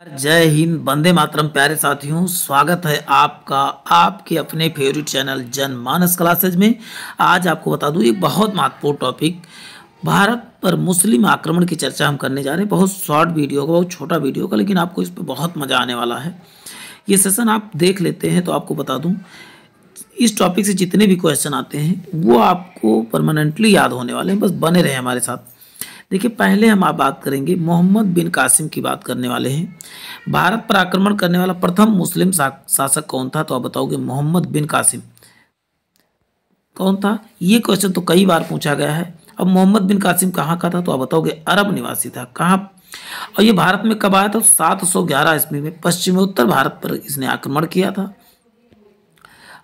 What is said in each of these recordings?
जय हिंद, वंदे मातरम। प्यारे साथियों, स्वागत है आपका आपके अपने फेवरेट चैनल जनमानस क्लासेज में। आज आपको बता दूं एक बहुत महत्वपूर्ण टॉपिक, भारत पर मुस्लिम आक्रमण की चर्चा हम करने जा रहे हैं। बहुत शॉर्ट वीडियो का, बहुत छोटा वीडियो का, लेकिन आपको इस पर बहुत मज़ा आने वाला है। ये सेशन आप देख लेते हैं तो आपको बता दूँ, इस टॉपिक से जितने भी क्वेश्चन आते हैं वो आपको परमानेंटली याद होने वाले हैं। बस बने रहे हमारे साथ। देखिए, पहले हम आप बात करेंगे मोहम्मद बिन कासिम की बात करने वाले हैं। भारत पर आक्रमण करने वाला प्रथम मुस्लिम शासक कौन था? तो आप बताओगे मोहम्मद बिन कासिम। कौन था? ये क्वेश्चन तो कई बार पूछा गया है। अब मोहम्मद बिन कासिम कहाँ का था? तो आप बताओगे अरब निवासी था। कहाँ? और ये भारत में कब आया था? 711 ईस्वी में पश्चिमोत्तर भारत पर इसने आक्रमण किया था।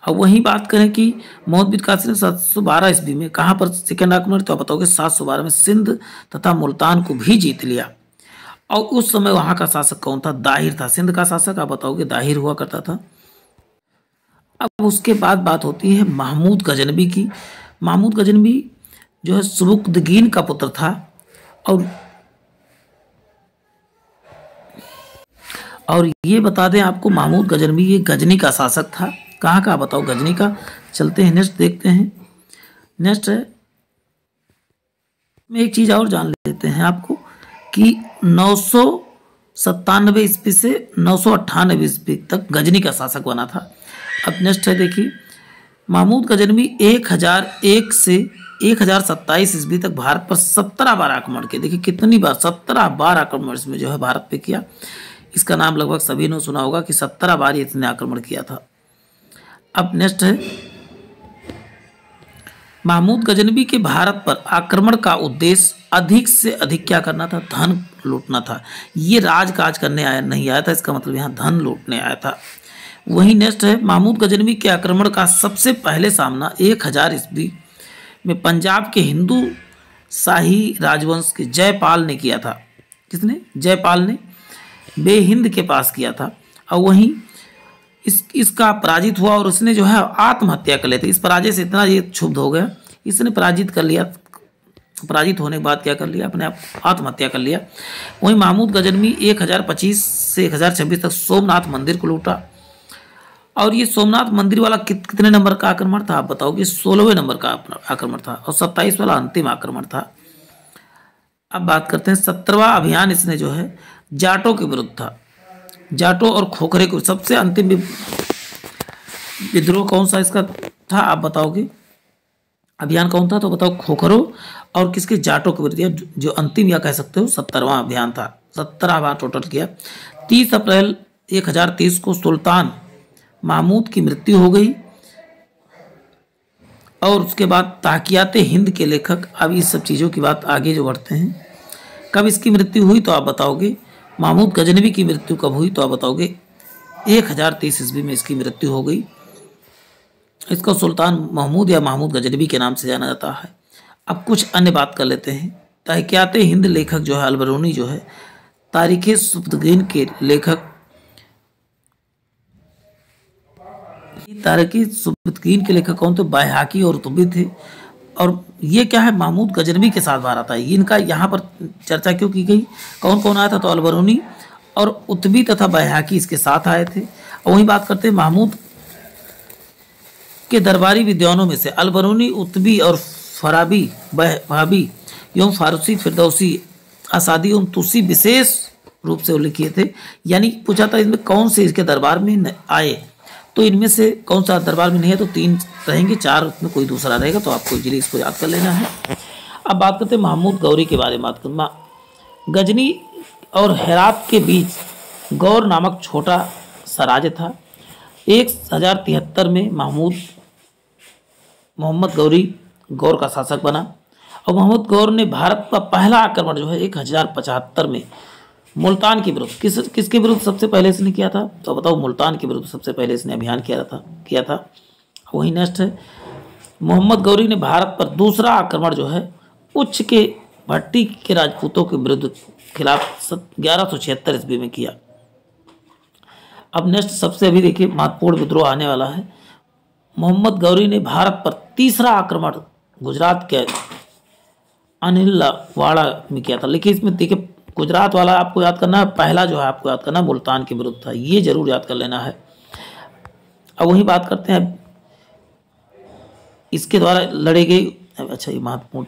अब वहीं बात करें कि मोहम्मद बिन कासिम ने 712 ईस्वी में कहाँ पर सेकेंड आक्रमण? तो आप बताओगे 712 में सिंध तथा मुल्तान को भी जीत लिया। और उस समय वहां का शासक कौन था? दाहिर था। सिंध का शासक आप बताओगे दाहिर हुआ करता था। अब उसके बाद बात होती है महमूद गजनवी की। महमूद गजनवी जो है सुबुक्तगीन का पुत्र था। और ये बता दें आपको, महमूद गजनवी ये गजनी का शासक था। कहाँ का? बताओ गजनी का। चलते हैं नेक्स्ट, देखते हैं। नेक्स्ट है, में एक चीज और जान लेते हैं आपको कि 997 ईस्वी से 998 ईस्वी तक गजनी का शासक बना था। अब नेक्स्ट है, देखिए महमूद गजनवी 1001 से 1027 ईस्वी तक भारत पर 17 बार आक्रमण किए। देखिए कितनी बार? 17 बार आक्रमण इसमें जो है भारत पे किया। इसका नाम लगभग सभी ने सुना होगा कि 17 बार इसने आक्रमण किया था। अब नेक्स्ट है, महमूद गजनवी के भारत पर आक्रमण का उद्देश्य अधिक से अधिक क्या करना था? धन लूटना था। ये राजकाज करने आया नहीं आया था, इसका मतलब यहाँ धन लूटने आया था। वही नेक्स्ट है, महमूद गजनवी के आक्रमण का सबसे पहले सामना 1000 ईस्वी में पंजाब के हिंदू शाही राजवंश के जयपाल ने किया था। किसने? जयपाल ने बेहिंद के पास किया था। और वहीं इसका पराजित हुआ और उसने जो है आत्महत्या कर लेते। इस पराजय से इतना ये क्षुब्ध हो गया, इसने पराजित कर लिया। पराजित होने के बाद क्या कर लिया? अपने आप आत्महत्या कर लिया। वहीं महमूद गजनवी 1025 से 1026 तक सोमनाथ मंदिर को लूटा। और ये सोमनाथ मंदिर वाला कितने नंबर का आक्रमण था? आप बताओगे 16वें नंबर का आक्रमण था। और 27 वाला अंतिम आक्रमण था। अब बात करते हैं 17वां अभियान इसने जो है जाटों के विरुद्ध था। जाटों और खोखरे को सबसे अंतिम विद्रोह कौन सा इसका था? आप बताओगे अभियान कौन था? तो बताओ खोखरों और किसके? जाटों के विरुद्ध, जो अंतिम या कह सकते हो 17वां अभियान था। 17 बार टोटल किया। 30 अप्रैल 1030 को सुल्तान महमूद की मृत्यु हो गई। और उसके बाद ताकियाते हिंद के लेखक, अब इस सब चीज़ों की बात आगे जो बढ़ते हैं, कब इसकी मृत्यु हुई? तो आप बताओगे महमूद गजनवी की मृत्यु कब हुई? तो आप बताओगे 1030 ईस्वी में इसकी मृत्यु हो गई। इसको सुल्तान महमूद या महमूद गजनवी के नाम से जाना जाता है। अब कुछ अन्य बात कर लेते हैं। तहकीयात हिंद लेखक जो है अलबरूनी जो है, तारीख सुबुक्तगीन के लेखक, तारीख सुबुक्तगीन के लेखक कौन थे? बैहाकी और तुबी थे। और ये क्या है? महमूद गजनवी के साथ भारत आई। इनका यहाँ पर चर्चा क्यों की गई? कौन कौन आया था? तो अलबरूनी और उतबी तथा बैहाकी इसके साथ आए थे। और वहीं बात करते हैं महमूद के दरबारी विद्वानों में से अलबरूनी, उतबी और फराबी, वहाबी एवं फारसी, फिरदौसी, असादी एवं तुसी विशेष रूप से उल्लेख किए थे। यानी पूछा था इनमें कौन से इसके दरबार में आए, तो इनमें से कौन सा दरबार में नहीं है? तो 3 रहेंगे, 4 उसमें कोई दूसरा रहेगा। तो आपको इजीली इसको याद कर लेना है। अब बात करते हैं महमूद गौरी के बारे में। बात करते, गजनी और हेरात के बीच गौर नामक छोटा सा राज्य था। 1073 में मोहम्मद गौरी गौर का शासक बना। और मोहम्मद गौर ने भारत का पहला आक्रमण जो है 1075 में मुल्तान के विरुद्ध, किसके विरुद्ध सबसे पहले इसने किया था? तो बताओ मुल्तान के विरुद्ध सबसे पहले इसने अभियान किया था। वही नेक्स्ट है, मोहम्मद गौरी ने भारत पर दूसरा आक्रमण जो है उच्च के भट्टी के राजपूतों के विरुद्ध खिलाफ 1176 ईस्वी में किया। अब नेक्स्ट सबसे अभी देखिए महत्वपूर्ण विद्रोह आने वाला है। मोहम्मद गौरी ने भारत पर तीसरा आक्रमण गुजरात के अनिलवाड़ा में किया था। लेकिन इसमें देखिए गुजरात वाला आपको याद करना है, पहला जो है आपको याद करना है मुल्तान के विरुद्ध था, ये जरूर याद कर लेना है। अब वही बात करते हैं, इसके द्वारा लड़े गए, अच्छा ये महत्वपूर्ण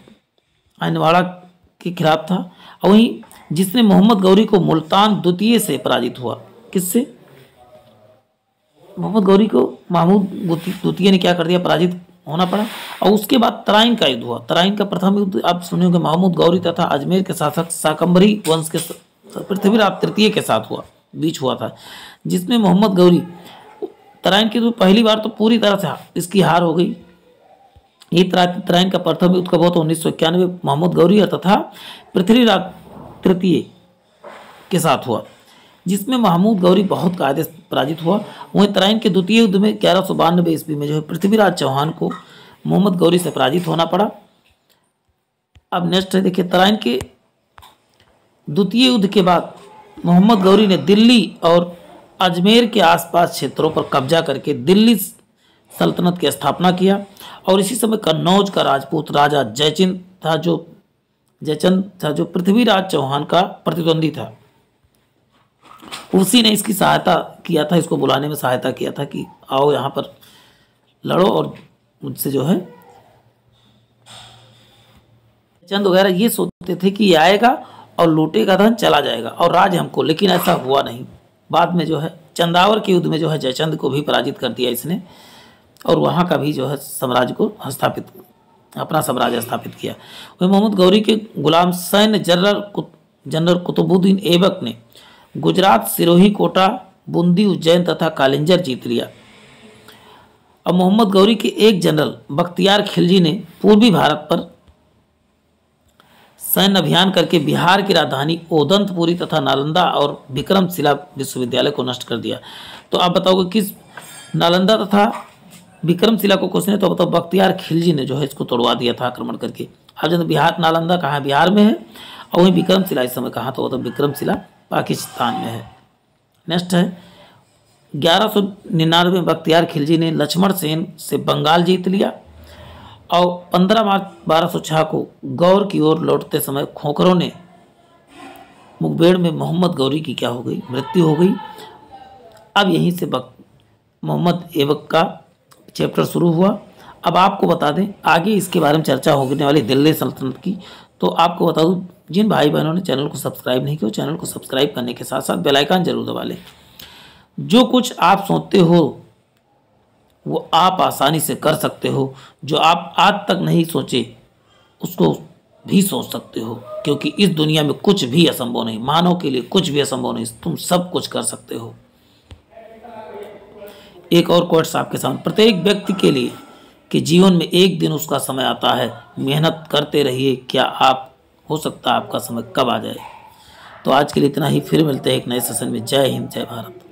आइनवाड़ा के खिलाफ था। और वहीं जिसने मोहम्मद गौरी को मुल्तान द्वितीय से पराजित हुआ, किससे? मोहम्मद गौरी को महमूद द्वितीय ने क्या कर दिया, पराजित होना पड़ा। और उसके बाद तराइन का युद्ध हुआ। तराइन का प्रथम युद्ध आप सुने होंगे, महमूद गौरी तथा अजमेर के शासक शाकंभरी वंश के पृथ्वीराज तृतीय के साथ बीच हुआ था, जिसमें मोहम्मद गौरी तराइन की पहली बार तो पूरी तरह से इसकी हार हो गई। ये तराइन का प्रथम युद्ध कब हुआ था? 1991 मोहम्मद गौरी तथा पृथ्वीराज तृतीय के साथ हुआ, जिसमें महमूद गौरी बहुत कायदे से पराजित हुआ। वहीं तराइन के द्वितीय युद्ध में 1192 ईस्वी में जो है पृथ्वीराज चौहान को मोहम्मद गौरी से पराजित होना पड़ा। अब नेक्स्ट है, देखिए तराइन के द्वितीय युद्ध के बाद मोहम्मद गौरी ने दिल्ली और अजमेर के आसपास क्षेत्रों पर कब्जा करके दिल्ली सल्तनत की स्थापना किया। और इसी समय कन्नौज का राजपूत राजा जयचंद था जो पृथ्वीराज चौहान का प्रतिद्वंदी था। उसी ने इसकी सहायता किया था, इसको बुलाने में सहायता किया था कि आओ यहाँ पर लड़ो और मुझसे जो है, चंद वगैरह ये सोचते थे कि ये आएगा और लूटेगा धन चला जाएगा और राज हमको, लेकिन ऐसा हुआ नहीं। बाद में जो है चंदावर के युद्ध में जो है जयचंद को भी पराजित कर दिया इसने, और वहाँ का भी जो है साम्राज्य को अपना साम्राज्य स्थापित किया। वही मोहम्मद गौरी के गुलाम सैन्य जनरल कुतुबुद्दीन ऐबक ने गुजरात, सिरोही, कोटा, बूंदी, उज्जैन तथा कालिंजर जीत लिया। अब मोहम्मद गौरी के एक जनरल बख्तियार खिलजी ने पूर्वी भारत पर सैन्य अभियान करके बिहार की राजधानी ओदंतपुरी तथा नालंदा और विक्रमशिला विश्वविद्यालय को नष्ट कर दिया। तो आप बताओगे किस नालंदा तथा विक्रमशिला को किसने? तो बताओ बख्तियार खिलजी ने जो है इसको तोड़वा दिया था आक्रमण करके। अब जब बिहार, नालंदा कहाँ है? बिहार में है, और वहीं विक्रमशिला इस समय कहाँ? तो विक्रमशिला पाकिस्तान में है। नेक्स्ट है 1199 में बख्तियार खिलजी ने लक्ष्मण सेन से बंगाल जीत लिया। और 15 मार्च 1206 को गौर की ओर लौटते समय खोखरों ने मुखबिर में मोहम्मद गौरी की क्या हो गई? मृत्यु हो गई। अब यहीं से मोहम्मद ऐबक का चैप्टर शुरू हुआ। अब आपको बता दें, आगे इसके बारे में चर्चा होने वाली दिल्ली सल्तनत की। तो आपको बता दूं, जिन भाई बहनों ने चैनल को सब्सक्राइब नहीं किया, चैनल को सब्सक्राइब करने के साथ साथ बेल आइकन जरूर दबा लें। जो कुछ आप सोचते हो वो आप आसानी से कर सकते हो, जो आप आज तक नहीं सोचे उसको भी सोच सकते हो, क्योंकि इस दुनिया में कुछ भी असंभव नहीं, मानव के लिए कुछ भी असंभव नहीं, तुम सब कुछ कर सकते हो। एक और कोट्स आपके सामने, प्रत्येक व्यक्ति के लिए कि जीवन में एक दिन उसका समय आता है, मेहनत करते रहिए, क्या आप हो सकता है आपका समय कब आ जाए। तो आज के लिए इतना ही, फिर मिलते हैं एक नए सेशन में। जय हिंद, जय भारत।